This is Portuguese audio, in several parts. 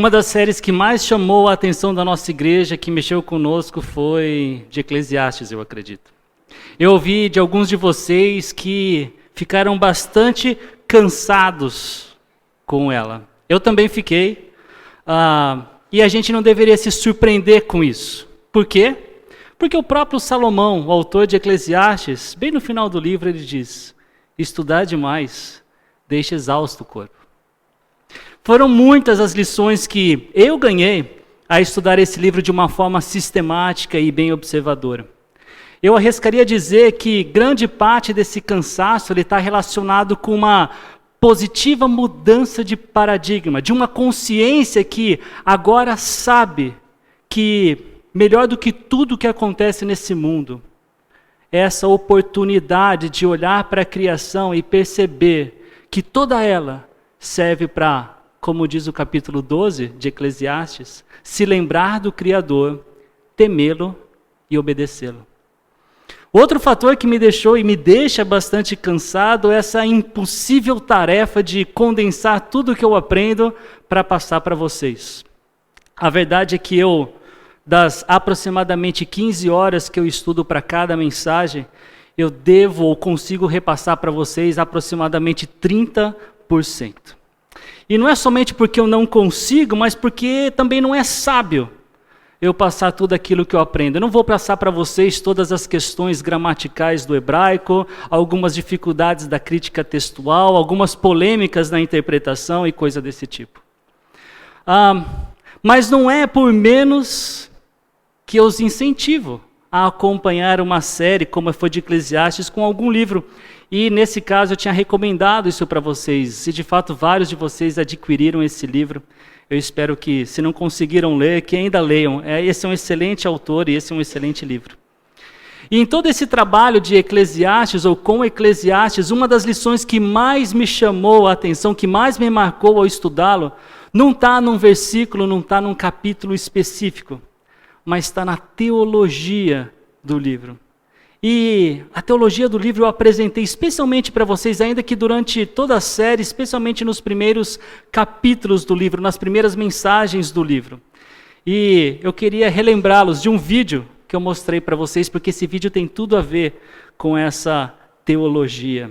Uma das séries que mais chamou a atenção da nossa igreja, que mexeu conosco, foi de Eclesiastes, eu acredito. Eu ouvi de alguns de vocês que ficaram bastante cansados com ela. Eu também fiquei, e a gente não deveria se surpreender com isso. Por quê? Porque o próprio Salomão, o autor de Eclesiastes, bem no final do livro ele diz: estudar demais deixa exausto o corpo. Foram muitas as lições que eu ganhei a estudar esse livro de uma forma sistemática e bem observadora. Eu arriscaria dizer que grande parte desse cansaço está relacionado com uma positiva mudança de paradigma, de uma consciência que agora sabe que, melhor do que tudo que acontece nesse mundo, é essa oportunidade de olhar para a criação e perceber que toda ela serve para, como diz o capítulo 12 de Eclesiastes, se lembrar do Criador, temê-lo e obedecê-lo. Outro fator que me deixou e me deixa bastante cansado é essa impossível tarefa de condensar tudo o que eu aprendo para passar para vocês. A verdade é que das aproximadamente 15 horas que eu estudo para cada mensagem, eu devo ou consigo repassar para vocês aproximadamente 30%. E não é somente porque eu não consigo, mas porque também não é sábio eu passar tudo aquilo que eu aprendo. Eu não vou passar para vocês todas as questões gramaticais do hebraico, algumas dificuldades da crítica textual, algumas polêmicas na interpretação e coisa desse tipo. Mas não é por menos que eu os incentivo a acompanhar uma série, como foi de Eclesiastes, com algum livro. E nesse caso eu tinha recomendado isso para vocês. E de fato vários de vocês adquiriram esse livro. Eu espero que, se não conseguiram ler, que ainda leiam. Esse é um excelente autor e esse é um excelente livro. E em todo esse trabalho de Eclesiastes, ou com Eclesiastes, uma das lições que mais me chamou a atenção, que mais me marcou ao estudá-lo, não está num versículo, não está num capítulo específico, mas está na teologia do livro. E a teologia do livro eu apresentei especialmente para vocês, ainda que durante toda a série, especialmente nos primeiros capítulos do livro, nas primeiras mensagens do livro. E eu queria relembrá-los de um vídeo que eu mostrei para vocês, porque esse vídeo tem tudo a ver com essa teologia.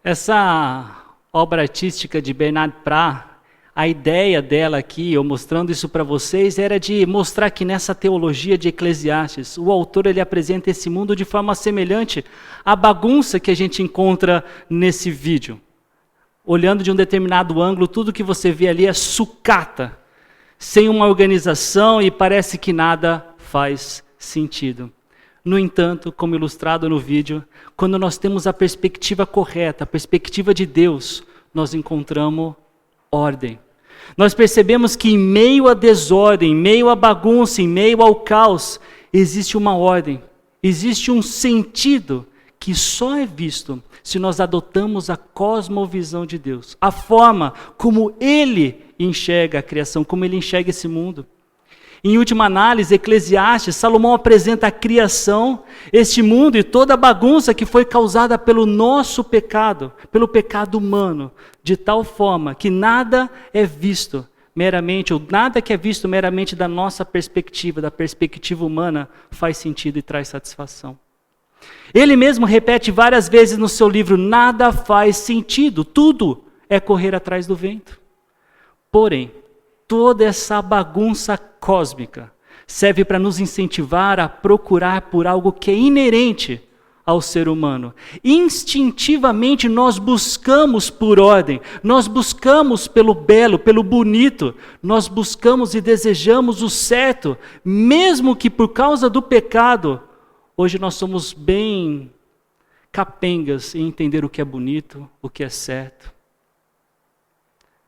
Essa obra artística de Bernard Prat, a ideia dela aqui, eu mostrando isso para vocês, era de mostrar que nessa teologia de Eclesiastes, o autor ele apresenta esse mundo de forma semelhante à bagunça que a gente encontra nesse vídeo. Olhando de um determinado ângulo, tudo que você vê ali é sucata, sem uma organização e parece que nada faz sentido. No entanto, como ilustrado no vídeo, quando nós temos a perspectiva correta, a perspectiva de Deus, nós encontramos ordem. Nós percebemos que em meio à desordem, em meio à bagunça, em meio ao caos, existe uma ordem, existe um sentido que só é visto se nós adotamos a cosmovisão de Deus, a forma como Ele enxerga a criação, como Ele enxerga esse mundo. Em última análise, Eclesiastes, Salomão apresenta a criação, este mundo e toda a bagunça que foi causada pelo nosso pecado, pelo pecado humano, de tal forma que nada é visto meramente, ou nada que é visto meramente da nossa perspectiva, da perspectiva humana, faz sentido e traz satisfação. Ele mesmo repete várias vezes no seu livro, nada faz sentido, tudo é correr atrás do vento. Porém, toda essa bagunça cósmica serve para nos incentivar a procurar por algo que é inerente ao ser humano. Instintivamente nós buscamos por ordem, nós buscamos pelo belo, pelo bonito, nós buscamos e desejamos o certo, mesmo que por causa do pecado, hoje nós somos bem capengas em entender o que é bonito, o que é certo.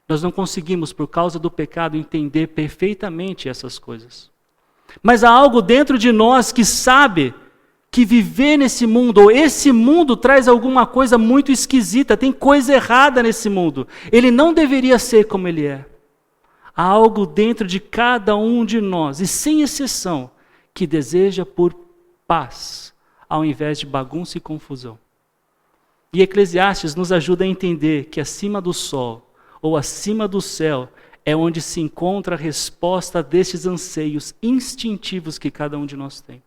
Nós não conseguimos, por causa do pecado, entender perfeitamente essas coisas. Mas há algo dentro de nós que sabe que viver nesse mundo, ou esse mundo traz alguma coisa muito esquisita, tem coisa errada nesse mundo. Ele não deveria ser como ele é. Há algo dentro de cada um de nós, e sem exceção, que deseja por paz, ao invés de bagunça e confusão. E Eclesiastes nos ajuda a entender que acima do sol, ou acima do céu, é onde se encontra a resposta destes anseios instintivos que cada um de nós tem.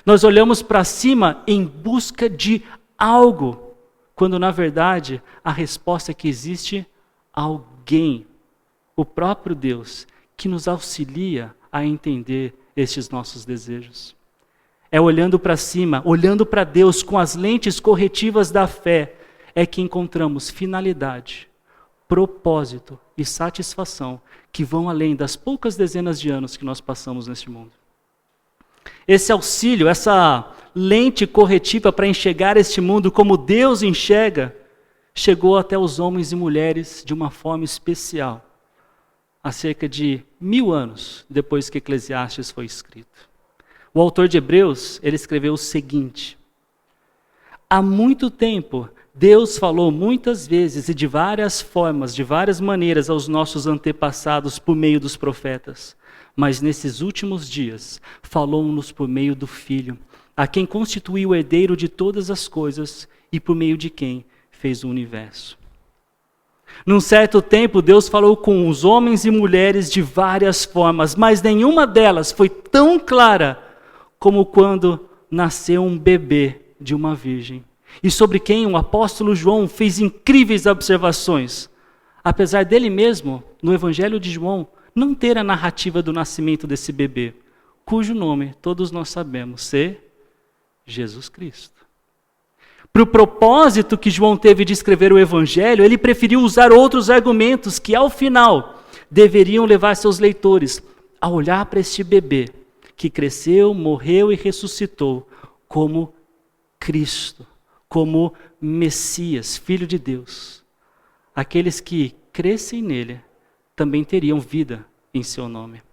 Nós olhamos para cima em busca de algo, quando na verdade a resposta é que existe alguém, o próprio Deus, que nos auxilia a entender estes nossos desejos. É olhando para cima, olhando para Deus com as lentes corretivas da fé, é que encontramos finalidade, propósito e satisfação que vão além das poucas dezenas de anos que nós passamos neste mundo. Esse auxílio, essa lente corretiva para enxergar este mundo como Deus enxerga, chegou até os homens e mulheres de uma forma especial, há cerca de 1000 anos depois que Eclesiastes foi escrito. O autor de Hebreus, ele escreveu o seguinte: há muito tempo, Deus falou muitas vezes e de várias formas, de várias maneiras aos nossos antepassados por meio dos profetas. Mas nesses últimos dias, falou-nos por meio do Filho, a quem constituiu o herdeiro de todas as coisas e por meio de quem fez o universo. Num certo tempo, Deus falou com os homens e mulheres de várias formas, mas nenhuma delas foi tão clara como quando nasceu um bebê de uma virgem, e sobre quem o apóstolo João fez incríveis observações, apesar dele mesmo, no Evangelho de João, não ter a narrativa do nascimento desse bebê, cujo nome todos nós sabemos ser Jesus Cristo. Para o propósito que João teve de escrever o Evangelho, ele preferiu usar outros argumentos que, ao final, deveriam levar seus leitores a olhar para este bebê, que cresceu, morreu e ressuscitou como Cristo, como Messias, Filho de Deus. Aqueles que crescem nele também teriam vida em seu nome.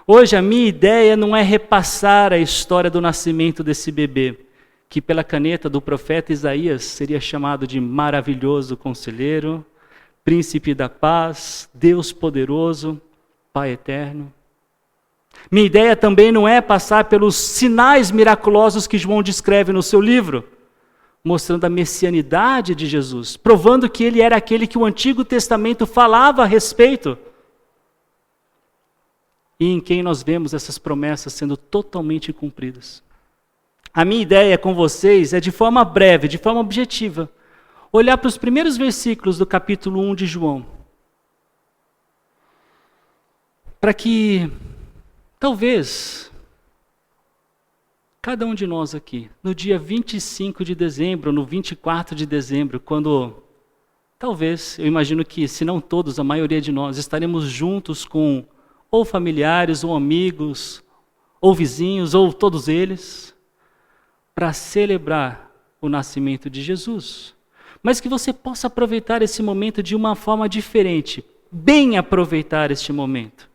Hoje a minha ideia não é repassar a história do nascimento desse bebê, que pela caneta do profeta Isaías seria chamado de maravilhoso conselheiro, príncipe da paz, Deus poderoso, Pai eterno. Minha ideia também não é passar pelos sinais miraculosos que João descreve no seu livro, mostrando a messianidade de Jesus, provando que ele era aquele que o Antigo Testamento falava a respeito, e em quem nós vemos essas promessas sendo totalmente cumpridas. A minha ideia com vocês é, de forma breve, de forma objetiva, olhar para os primeiros versículos do capítulo 1 de João, para que, talvez, cada um de nós aqui, no dia 25 de dezembro, no 24 de dezembro, quando, talvez, eu imagino que, se não todos, a maioria de nós, estaremos juntos com ou familiares, ou amigos, ou vizinhos, ou todos eles, para celebrar o nascimento de Jesus. Mas que você possa aproveitar esse momento de uma forma diferente, bem aproveitar este momento,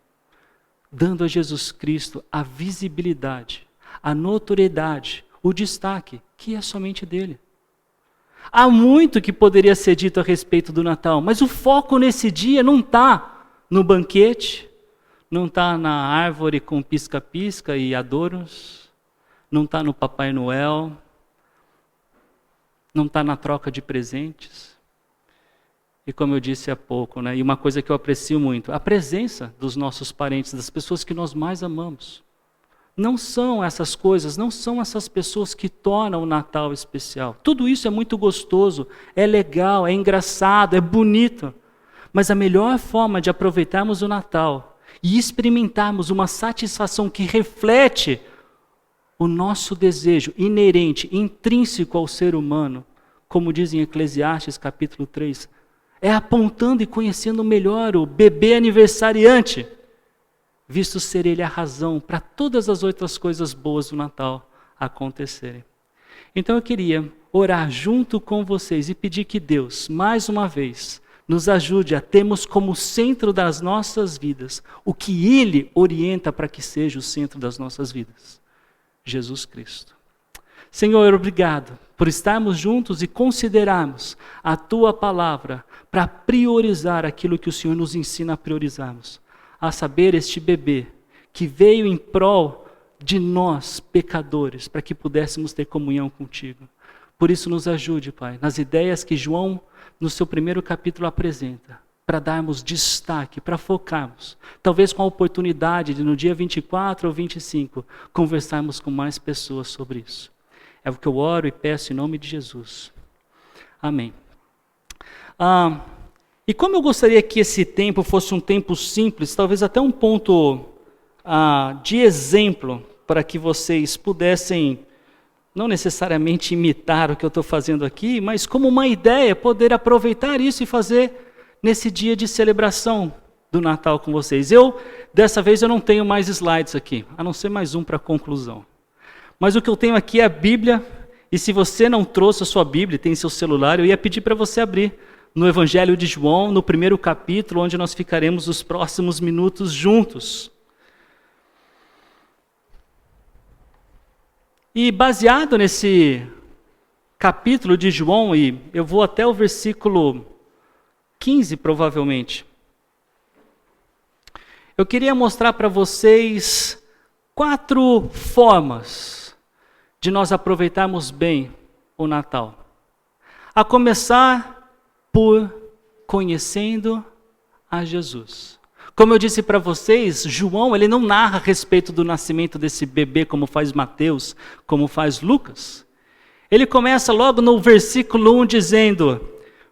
dando a Jesus Cristo a visibilidade, a notoriedade, o destaque, que é somente dele. Há muito que poderia ser dito a respeito do Natal, mas o foco nesse dia não está no banquete, não está na árvore com pisca-pisca e adornos, não está no Papai Noel, não está na troca de presentes. E como eu disse há pouco, e uma coisa que eu aprecio muito, a presença dos nossos parentes, das pessoas que nós mais amamos. Não são essas coisas, não são essas pessoas que tornam o Natal especial. Tudo isso é muito gostoso, é legal, é engraçado, é bonito. Mas a melhor forma de aproveitarmos o Natal e experimentarmos uma satisfação que reflete o nosso desejo inerente, intrínseco ao ser humano, como diz em Eclesiastes capítulo 3, é apontando e conhecendo melhor o bebê aniversariante, visto ser ele a razão para todas as outras coisas boas do Natal acontecerem. Então eu queria orar junto com vocês e pedir que Deus, mais uma vez, nos ajude a termos como centro das nossas vidas o que Ele orienta para que seja o centro das nossas vidas. Jesus Cristo. Senhor, obrigado por estarmos juntos e considerarmos a Tua palavra para priorizar aquilo que o Senhor nos ensina a priorizarmos. A saber, este bebê que veio em prol de nós, pecadores, para que pudéssemos ter comunhão contigo. Por isso nos ajude, Pai, nas ideias que João, no seu primeiro capítulo, apresenta, para darmos destaque, para focarmos, talvez com a oportunidade de no dia 24 ou 25, conversarmos com mais pessoas sobre isso. É o que eu oro e peço em nome de Jesus. Amém. E como eu gostaria que esse tempo fosse um tempo simples, talvez até um ponto de exemplo, para que vocês pudessem, não necessariamente imitar o que eu estou fazendo aqui, mas como uma ideia, poder aproveitar isso e fazer nesse dia de celebração do Natal com vocês. Dessa vez eu não tenho mais slides aqui, a não ser mais um para a conclusão. Mas o que eu tenho aqui é a Bíblia, e se você não trouxe a sua Bíblia, tem seu celular, eu ia pedir para você abrir no Evangelho de João, no primeiro capítulo, onde nós ficaremos os próximos minutos juntos. E baseado nesse capítulo de João, e eu vou até o versículo 15 provavelmente, eu queria mostrar para vocês 4 formas de nós aproveitarmos bem o Natal. A começar por conhecendo a Jesus. Como eu disse para vocês, João ele não narra a respeito do nascimento desse bebê como faz Mateus, como faz Lucas. Ele começa logo no versículo 1 dizendo: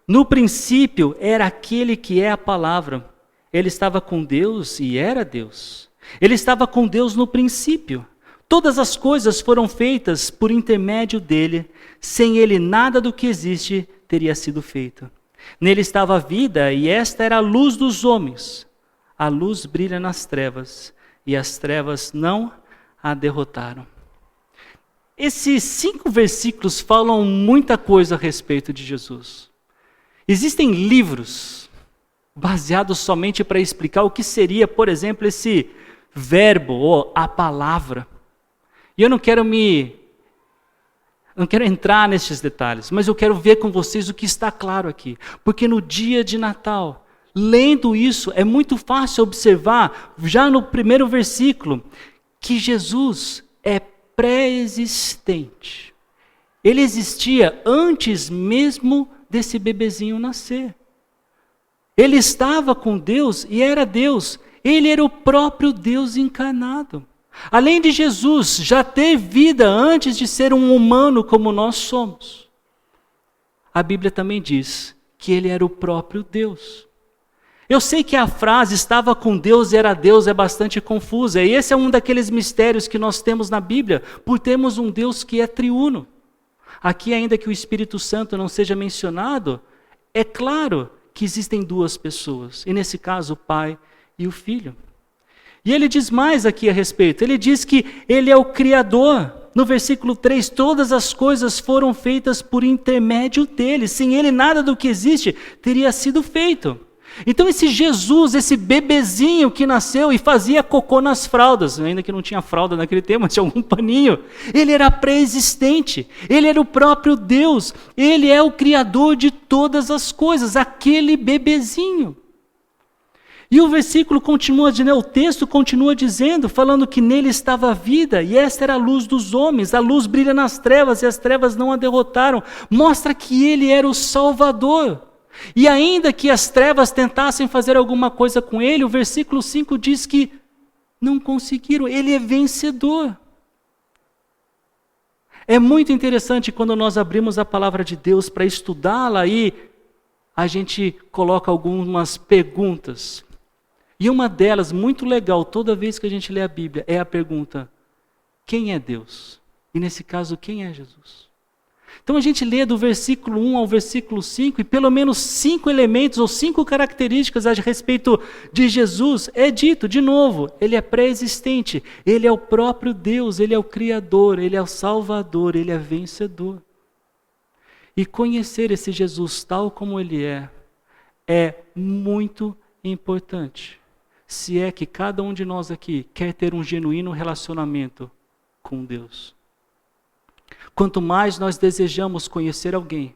no princípio era aquele que é a palavra. Ele estava com Deus e era Deus. Ele estava com Deus no princípio. Todas as coisas foram feitas por intermédio dele. Sem ele nada do que existe teria sido feito. Nele estava a vida e esta era a luz dos homens. A luz brilha nas trevas, e as trevas não a derrotaram. Esses 5 versículos falam muita coisa a respeito de Jesus. Existem livros baseados somente para explicar o que seria, por exemplo, esse verbo, ou a palavra. E eu não quero entrar nesses detalhes, mas eu quero ver com vocês o que está claro aqui. Porque no dia de Natal, lendo isso, é muito fácil observar, já no primeiro versículo, que Jesus é pré-existente. Ele existia antes mesmo desse bebezinho nascer. Ele estava com Deus e era Deus. Ele era o próprio Deus encarnado. Além de Jesus já ter vida antes de ser um humano como nós somos, a Bíblia também diz que ele era o próprio Deus. Eu sei que a frase estava com Deus e era Deus é bastante confusa, e esse é um daqueles mistérios que nós temos na Bíblia, por termos um Deus que é triuno. Aqui, ainda que o Espírito Santo não seja mencionado, é claro que existem 2 pessoas, e nesse caso o Pai e o Filho. E ele diz mais aqui a respeito, ele diz que ele é o Criador. No versículo 3, todas as coisas foram feitas por intermédio dele, sem ele nada do que existe teria sido feito. Então esse Jesus, esse bebezinho que nasceu e fazia cocô nas fraldas, ainda que não tinha fralda naquele tempo, mas tinha algum paninho, ele era pré-existente, ele era o próprio Deus, ele é o Criador de todas as coisas, aquele bebezinho. E o versículo continua dizendo, o texto continua dizendo, falando que nele estava a vida, e esta era a luz dos homens, a luz brilha nas trevas, e as trevas não a derrotaram, mostra que ele era o Salvador. E ainda que as trevas tentassem fazer alguma coisa com ele, o versículo 5 diz que não conseguiram, ele é vencedor. É muito interessante quando nós abrimos a palavra de Deus para estudá-la e a gente coloca algumas perguntas. E uma delas, muito legal, toda vez que a gente lê a Bíblia, é a pergunta: quem é Deus? E nesse caso, quem é Jesus? Então a gente lê do versículo 1 ao versículo 5, e pelo menos 5 elementos ou 5 características a respeito de Jesus é dito. De novo, ele é pré-existente, ele é o próprio Deus, ele é o Criador, ele é o Salvador, ele é vencedor. E conhecer esse Jesus tal como ele é muito importante. Se é que cada um de nós aqui quer ter um genuíno relacionamento com Deus. Quanto mais nós desejamos conhecer alguém,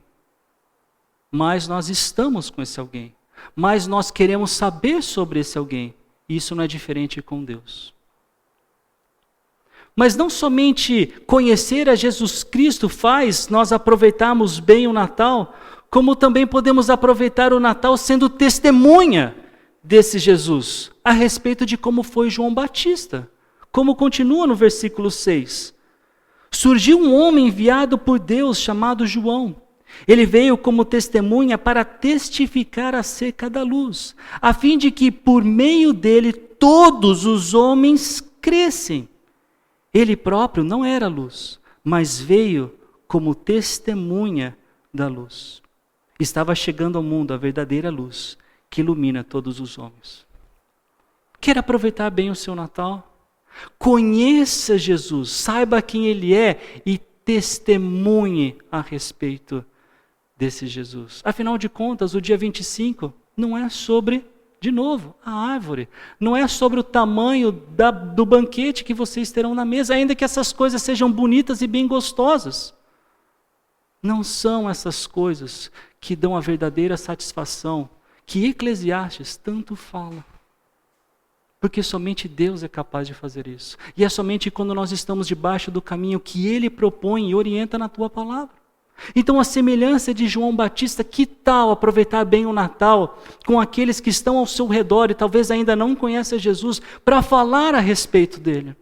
mais nós estamos com esse alguém, mais nós queremos saber sobre esse alguém. Isso não é diferente com Deus. Mas não somente conhecer a Jesus Cristo faz nós aproveitarmos bem o Natal, como também podemos aproveitar o Natal sendo testemunha desse Jesus, a respeito de como foi João Batista. Como continua no versículo 6. Surgiu um homem enviado por Deus chamado João. Ele veio como testemunha para testificar acerca da luz, a fim de que por meio dele todos os homens crescem. Ele próprio não era luz, mas veio como testemunha da luz. Estava chegando ao mundo a verdadeira luz, que ilumina todos os homens. Quer aproveitar bem o seu Natal? Conheça Jesus, saiba quem Ele é e testemunhe a respeito desse Jesus. Afinal de contas, o dia 25 não é sobre, de novo, a árvore. Não é sobre o tamanho do banquete que vocês terão na mesa, ainda que essas coisas sejam bonitas e bem gostosas. Não são essas coisas que dão a verdadeira satisfação que Eclesiastes tanto fala. Porque somente Deus é capaz de fazer isso. E é somente quando nós estamos debaixo do caminho que Ele propõe e orienta na Tua palavra. Então a semelhança de João Batista, que tal aproveitar bem o Natal com aqueles que estão ao seu redor e talvez ainda não conhecem Jesus, para falar a respeito dele.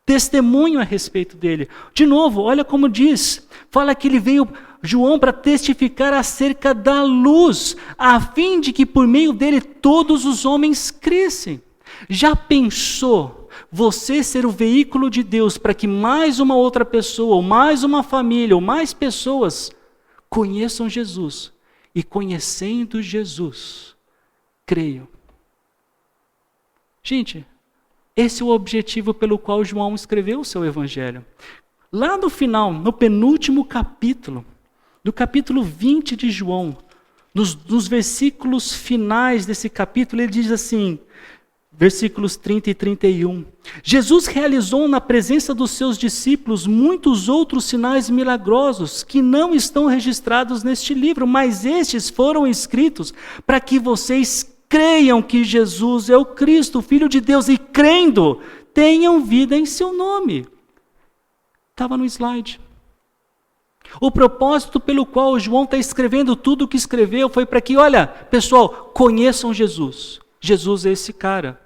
Testemunho a respeito dele. De novo, olha como diz, fala que ele veio, João, para testificar acerca da luz, a fim de que por meio dele todos os homens crescem. Já pensou você ser o veículo de Deus para que mais uma outra pessoa, ou mais uma família, ou mais pessoas conheçam Jesus e conhecendo Jesus, creiam? Gente, esse é o objetivo pelo qual João escreveu o seu evangelho. Lá no final, no penúltimo capítulo, do capítulo 20 de João, nos versículos finais desse capítulo, ele diz assim, versículos 30 e 31. Jesus realizou na presença dos seus discípulos muitos outros sinais milagrosos que não estão registrados neste livro, mas estes foram escritos para que vocês creiam que Jesus é o Cristo, o Filho de Deus, e crendo, tenham vida em seu nome. Estava no slide. O propósito pelo qual João está escrevendo tudo o que escreveu foi para que, olha, pessoal, conheçam Jesus. Jesus é esse cara.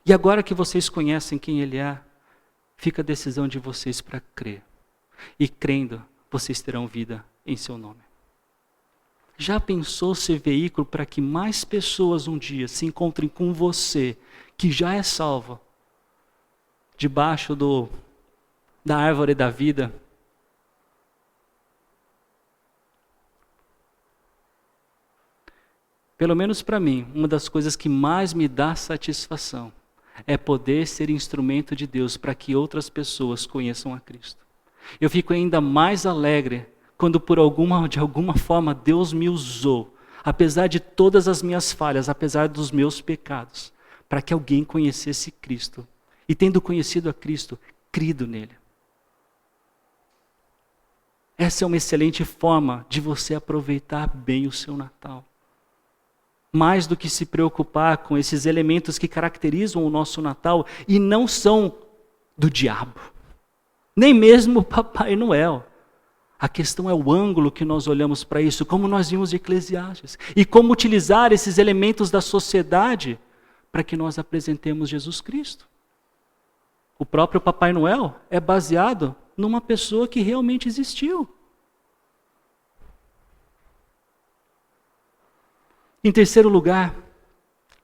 E agora que vocês conhecem quem Ele é, fica a decisão de vocês para crer. E crendo, vocês terão vida em seu nome. Já pensou ser veículo para que mais pessoas um dia se encontrem com você, que já é salvo, debaixo da árvore da vida? Pelo menos para mim, uma das coisas que mais me dá satisfação é poder ser instrumento de Deus para que outras pessoas conheçam a Cristo. Eu fico ainda mais alegre quando de alguma forma Deus me usou, apesar de todas as minhas falhas, apesar dos meus pecados, para que alguém conhecesse Cristo. E tendo conhecido a Cristo, crido nele. Essa é uma excelente forma de você aproveitar bem o seu Natal. Mais do que se preocupar com esses elementos que caracterizam o nosso Natal e não são do diabo, nem mesmo o Papai Noel. A questão é o ângulo que nós olhamos para isso, como nós vimos de Eclesiastes, e como utilizar esses elementos da sociedade para que nós apresentemos Jesus Cristo. O próprio Papai Noel é baseado numa pessoa que realmente existiu. Em terceiro lugar,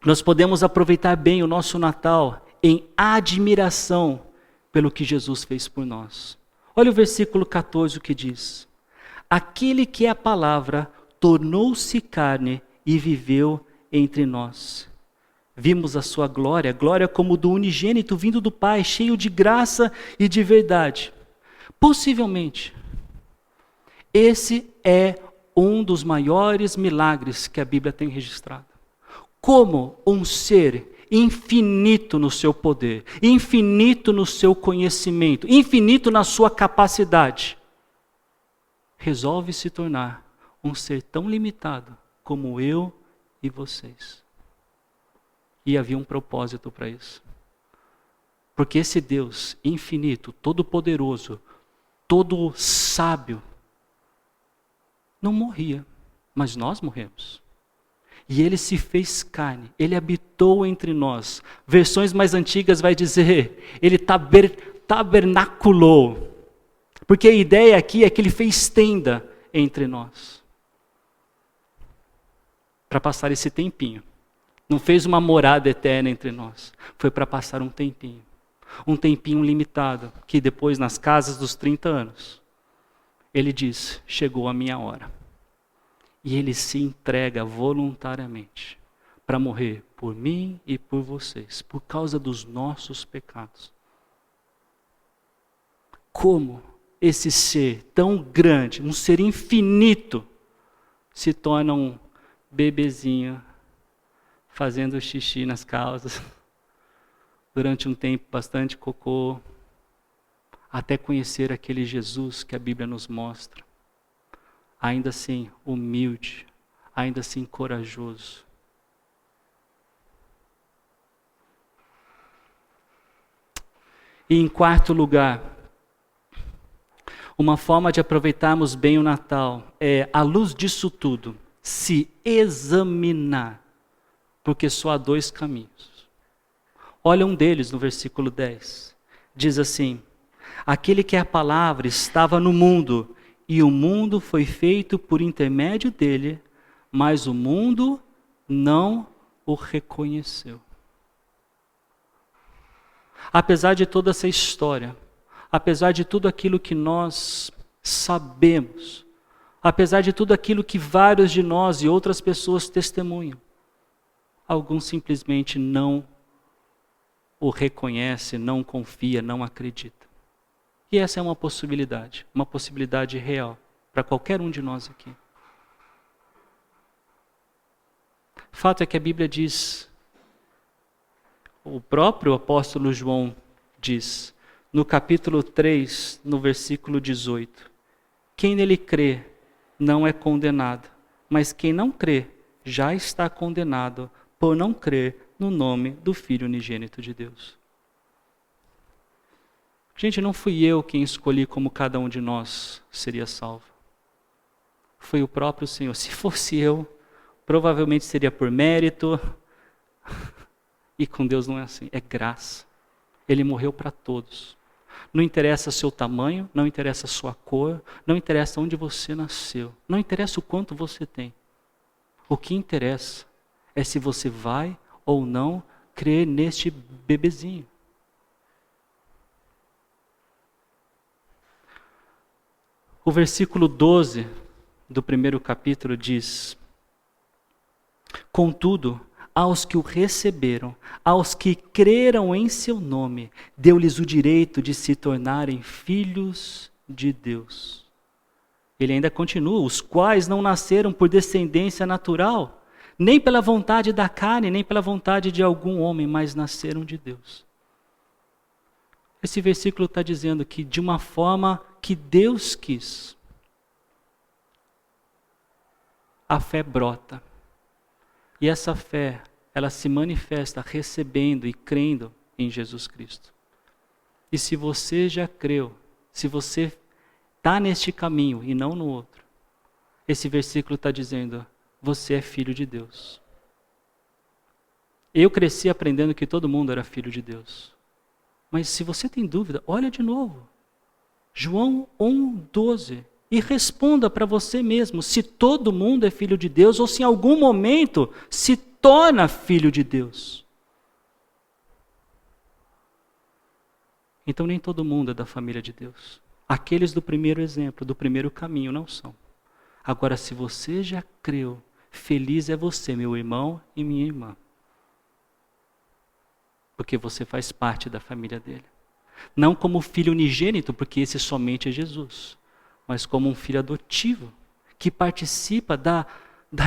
nós podemos aproveitar bem o nosso Natal em admiração pelo que Jesus fez por nós. Olha o versículo 14, o que diz: aquele que é a palavra tornou-se carne e viveu entre nós. Vimos a sua glória, glória como do unigênito vindo do Pai, cheio de graça e de verdade. Possivelmente, esse é um dos maiores milagres que a Bíblia tem registrado. Como um ser infinito no seu poder, infinito no seu conhecimento, infinito na sua capacidade, resolve se tornar um ser tão limitado como eu e vocês. E havia um propósito para isso. Porque esse Deus infinito, todo-poderoso, todo sábio, não morria, mas nós morremos. E ele se fez carne, ele habitou entre nós. Versões mais antigas vai dizer, ele tabernaculou. Porque a ideia aqui é que ele fez tenda entre nós. Para passar esse tempinho. Não fez uma morada eterna entre nós. Foi para passar um tempinho. Um tempinho limitado, que depois, nas casas dos 30 anos, ele diz, chegou a minha hora. E ele se entrega voluntariamente para morrer por mim e por vocês, por causa dos nossos pecados. Como esse ser tão grande, um ser infinito, se torna um bebezinho, fazendo xixi nas calças, durante um tempo bastante cocô, até conhecer aquele Jesus que a Bíblia nos mostra. Ainda assim humilde, ainda assim corajoso. E em quarto lugar, uma forma de aproveitarmos bem o Natal é, à luz disso tudo, se examinar. Porque só há dois caminhos. Olha um deles no versículo 10. Diz assim: aquele que é a palavra estava no mundo, e o mundo foi feito por intermédio dele, mas o mundo não o reconheceu. Apesar de toda essa história, apesar de tudo aquilo que nós sabemos, apesar de tudo aquilo que vários de nós e outras pessoas testemunham, alguns simplesmente não o reconhecem, não confia, não acredita. E essa é uma possibilidade real para qualquer um de nós aqui. O fato é que a Bíblia diz, o próprio apóstolo João diz, no capítulo 3, no versículo 18, quem nele crê não é condenado, mas quem não crê já está condenado por não crer no nome do Filho unigênito de Deus. Gente, não fui eu quem escolhi como cada um de nós seria salvo. Foi o próprio Senhor. Se fosse eu, provavelmente seria por mérito. E com Deus não é assim, é graça. Ele morreu para todos. Não interessa seu tamanho, não interessa sua cor, não interessa onde você nasceu, não interessa o quanto você tem. O que interessa é se você vai ou não crer neste bebezinho. O versículo 12 do primeiro capítulo diz: contudo, aos que o receberam, aos que creram em seu nome, deu-lhes o direito de se tornarem filhos de Deus. Ele ainda continua, os quais não nasceram por descendência natural, nem pela vontade da carne, nem pela vontade de algum homem, mas nasceram de Deus. Esse versículo está dizendo que de uma forma que Deus quis, a fé brota. E essa fé, ela se manifesta recebendo e crendo em Jesus Cristo. E se você já creu, se você está neste caminho e não no outro, esse versículo está dizendo, você é filho de Deus. Eu cresci aprendendo que todo mundo era filho de Deus. Mas se você tem dúvida, olha de novo. João 1,12. E responda para você mesmo se todo mundo é filho de Deus ou se em algum momento se torna filho de Deus. Então nem todo mundo é da família de Deus. Aqueles do primeiro exemplo, do primeiro caminho, não são. Agora, se você já creu, feliz é você, meu irmão e minha irmã. Porque você faz parte da família dele. Não como filho unigênito, porque esse somente é Jesus, mas como um filho adotivo, que participa da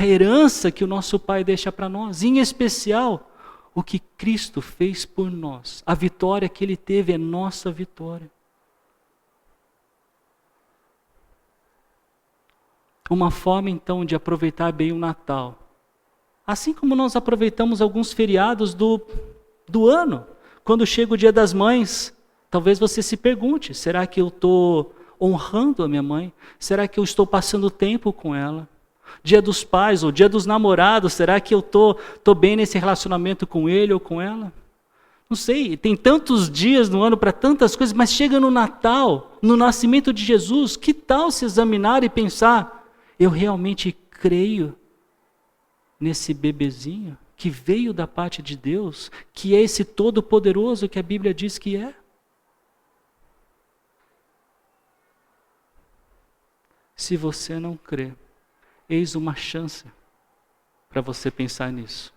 herança que o nosso Pai deixa para nós, em especial o que Cristo fez por nós. A vitória que Ele teve é nossa vitória. Uma forma então de aproveitar bem o Natal, assim como nós aproveitamos alguns feriados do ano, quando chega o Dia das Mães, talvez você se pergunte, será que eu estou honrando a minha mãe? Será que eu estou passando tempo com ela? Dia dos Pais ou Dia dos Namorados, será que eu estou bem nesse relacionamento com ele ou com ela? Não sei, tem tantos dias no ano para tantas coisas, mas chega no Natal, no nascimento de Jesus, que tal se examinar e pensar, eu realmente creio nesse bebezinho que veio da parte de Deus, que é esse todo-poderoso que a Bíblia diz que é? Se você não crê, eis uma chance para você pensar nisso.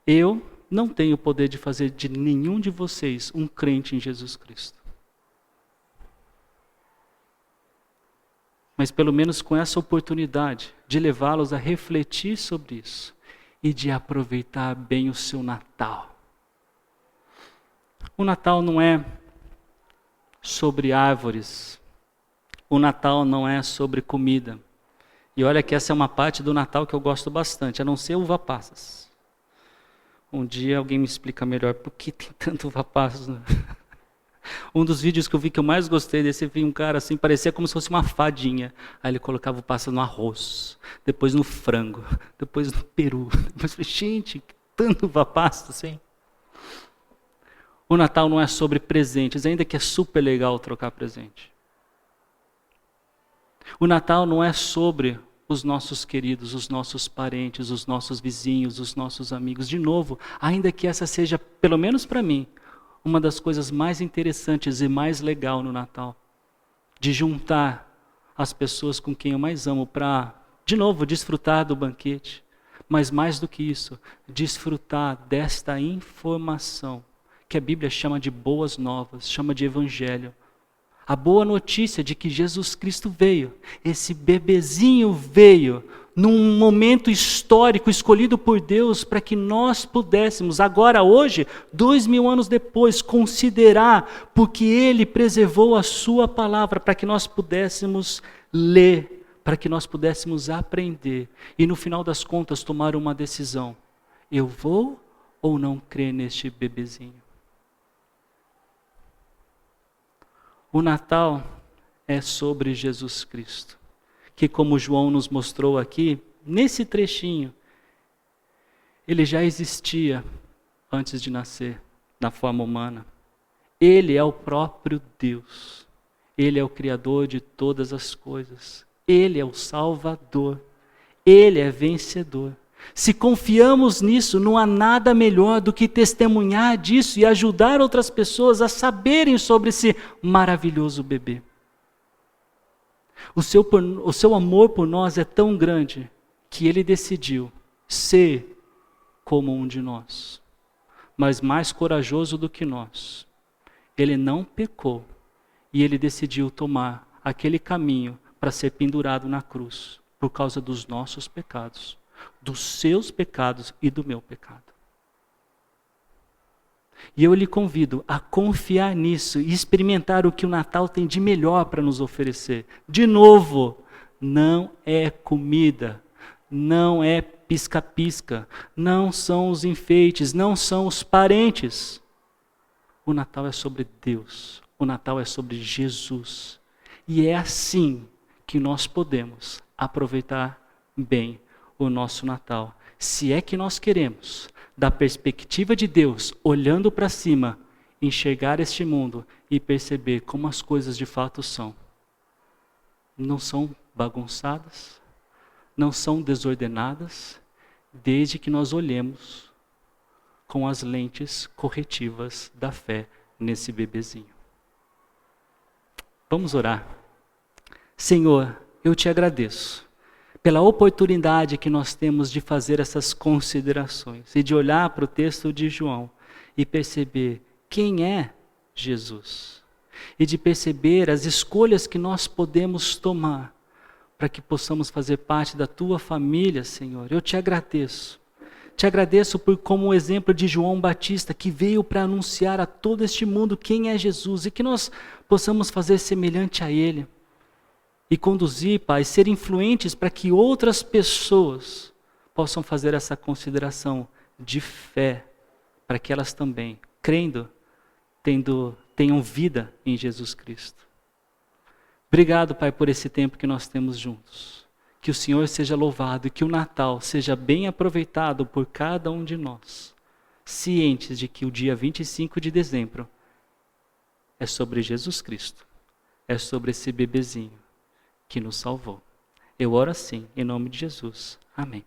Eu não tenho o poder de fazer de nenhum de vocês um crente em Jesus Cristo. Mas pelo menos com essa oportunidade de levá-los a refletir sobre isso e de aproveitar bem o seu Natal. O Natal não é sobre árvores. O Natal não é sobre comida. E olha que essa é uma parte do Natal que eu gosto bastante, a não ser uva passas. Um dia alguém me explica melhor por que tem tanto uva passas. Né? Um dos vídeos que eu vi que eu mais gostei desse, vi um cara assim, parecia como se fosse uma fadinha. Aí ele colocava o pássaro no arroz, depois no frango, depois no peru. Depois eu falei, gente, que tanto uva passa assim. O Natal não é sobre presentes, ainda que é super legal trocar presente. O Natal não é sobre os nossos queridos, os nossos parentes, os nossos vizinhos, os nossos amigos. De novo, ainda que essa seja, pelo menos para mim, uma das coisas mais interessantes e mais legal no Natal, de juntar as pessoas com quem eu mais amo para, de novo, desfrutar do banquete, mas mais do que isso, desfrutar desta informação que a Bíblia chama de boas novas, chama de evangelho. A boa notícia de que Jesus Cristo veio, esse bebezinho veio num momento histórico escolhido por Deus para que nós pudéssemos, agora, hoje, 2000 anos depois, considerar porque Ele preservou a sua palavra para que nós pudéssemos ler, para que nós pudéssemos aprender e no final das contas tomar uma decisão. Eu vou ou não crer neste bebezinho? O Natal é sobre Jesus Cristo, que como João nos mostrou aqui, nesse trechinho, ele já existia antes de nascer, na forma humana. Ele é o próprio Deus, Ele é o Criador de todas as coisas, Ele é o Salvador, Ele é vencedor. Se confiamos nisso, não há nada melhor do que testemunhar disso e ajudar outras pessoas a saberem sobre esse maravilhoso bebê. O seu amor por nós é tão grande que Ele decidiu ser como um de nós, mas mais corajoso do que nós. Ele não pecou e Ele decidiu tomar aquele caminho para ser pendurado na cruz por causa dos nossos pecados, dos seus pecados e do meu pecado. E eu lhe convido a confiar nisso e experimentar o que o Natal tem de melhor para nos oferecer. De novo, não é comida, não é pisca-pisca, não são os enfeites, não são os parentes. O Natal é sobre Deus, o Natal é sobre Jesus. E é assim que nós podemos aproveitar bem o nosso Natal. Se é que nós queremos, da perspectiva de Deus, olhando para cima, enxergar este mundo e perceber como as coisas de fato são. Não são bagunçadas, não são desordenadas, desde que nós olhemos com as lentes corretivas da fé nesse bebezinho. Vamos orar. Senhor, eu te agradeço pela oportunidade que nós temos de fazer essas considerações e de olhar para o texto de João e perceber quem é Jesus e de perceber as escolhas que nós podemos tomar para que possamos fazer parte da tua família, Senhor. Eu te agradeço. Te agradeço por como o exemplo de João Batista, que veio para anunciar a todo este mundo quem é Jesus e que nós possamos fazer semelhante a ele. E conduzir, Pai, ser influentes para que outras pessoas possam fazer essa consideração de fé, para que elas também, crendo, tenham vida em Jesus Cristo. Obrigado, Pai, por esse tempo que nós temos juntos. Que o Senhor seja louvado e que o Natal seja bem aproveitado por cada um de nós, cientes de que o dia 25 de dezembro é sobre Jesus Cristo, é sobre esse bebezinho que nos salvou. Eu oro assim, em nome de Jesus. Amém.